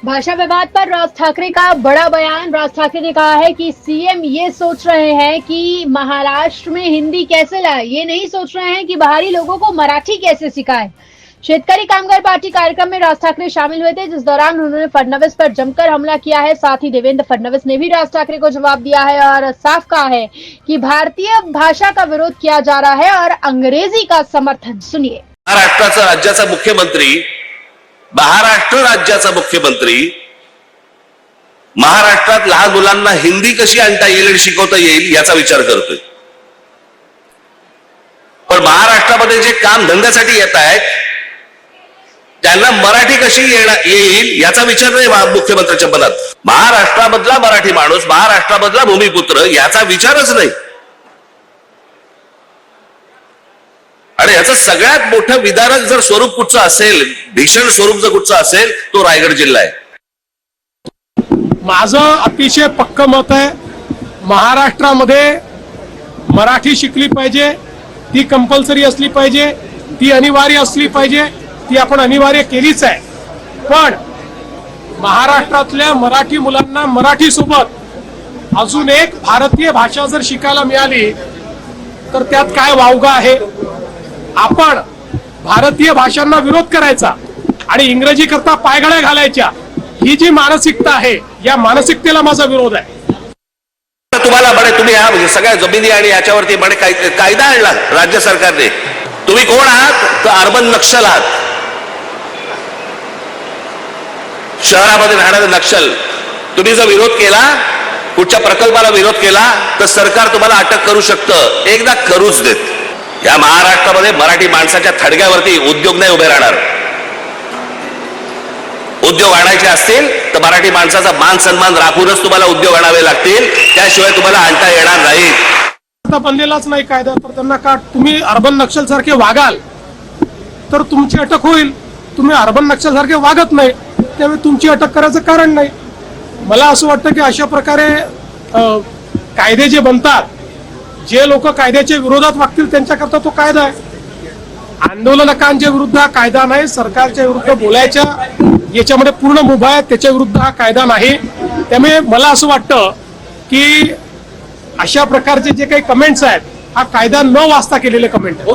भाषा विवाद पर राज ठाकरे का बड़ा बयान। राज ठाकरे ने कहा है कि सीएम ये सोच रहे हैं कि महाराष्ट्र में हिंदी कैसे लाए, ये नहीं सोच रहे हैं कि बाहरी लोगों को मराठी कैसे सिखाए। शेतकरी कामगार पार्टी कार्यक्रम में राज ठाकरे शामिल हुए थे, जिस दौरान उन्होंने फडणवीस पर जमकर हमला किया है। साथ ही देवेंद्र फडणवीस ने भी राज ठाकरे को जवाब दिया है और साफ कहा है कि भारतीय भाषा का विरोध किया जा रहा है और अंग्रेजी का समर्थन। सुनिए। महाराष्ट्राचा राज्याचा मुख्यमंत्री, महाराष्ट्र राज्याचा मुख्यमंत्री महाराष्ट्रात लहान मुलांना हिंदी कशी आणता येईल आणि शिकवता येईल याचा विचार करतोय। पण महाराष्ट्रामध्ये जे काम धंद्यासाठी येत आहेत त्यांना मराठी कशी येईल याचा विचार नाही मुख्यमंत्र्यांच्या मनात। महाराष्ट्रामधला मराठी माणूस, महाराष्ट्रामधला भूमिपुत्र याचा विचारच नाही। आणि याचं सगळ्यात मोठं विदारक जर स्वरूप कुठचं असेल, भीषण स्वरूप जर कुठचं असेल, तो रायगड जिल्हा आहे। माझं अतिशय पक्क मत आहे, महाराष्ट्रामध्ये मराठी शिकली पाहिजे, ती कंपल्सरी असली पाहिजे, ती अनिवार्य असली पाहिजे, ती आपण अनिवार्य केलीच आहे। पण महाराष्ट्रातल्या मराठी मुलांना मराठी सोबत अजून एक भारतीय भाषा जर शिकायला मिळाली तर त्यात काय वावगा आहे। आपण भारतीय भाषांना विरोध करायचा आणि इंग्रजी करता पायघड्या घालायच्या, ही जी मानसिकता आहे, या मानसिकतेला माझा विरोध आहे। तुम्हाला म्हणे तुम्ही ह्या सगळ्या जमिनी आणि याच्यावरती म्हणे कायदा आणला राज्य सरकारने। तुम्ही कोण आहात? तर अर्बन नक्षल आहात, शहरामध्ये राहणारे नक्षल। तुम्ही जर विरोध केला, कुठच्या प्रकल्पाला विरोध केला तर सरकार तुम्हाला अटक करू शकतं, एकदा करूच देत। या महाराष्ट्रामध्ये मराठी माणसाच्या थडग्यावरती उद्योग नाही उभे राहणार। उद्योग आणायचे असतील तर मराठी माणसाचा मान सन्मान राखूनच तुम्हाला उद्योग आणावे लागतील, त्याशिवाय तुम्हाला आणता येणार नाही। आता बनलेलाच नाही कायदा, तर त्यांना का तुम्ही अर्बन नक्षल सारखे वागाल तर तुमची अटक होईल। तुम्ही अर्बन नक्षल सारखे वागत नाही, त्यामुळे तुमची अटक करायचं कारण नाही। मला असं वाटतं की अशा प्रकारे कायदे जे बनतात, जे लोक कायद्याच्या विरोधात वागतील त्यांच्याकरता तो कायदा आहे। आंदोलनकांच्या विरुद्ध हा कायदा नाही, सरकारच्या विरुद्ध बोलायच्या याच्यामध्ये पूर्ण मुभा आहे, त्याच्या विरुद्ध हा कायदा नाही। त्यामुळे मला असं वाटतं की अशा प्रकारचे जे काही कमेंट्स आहेत, हा कायदा न वाचता केलेले कमेंट आहेत।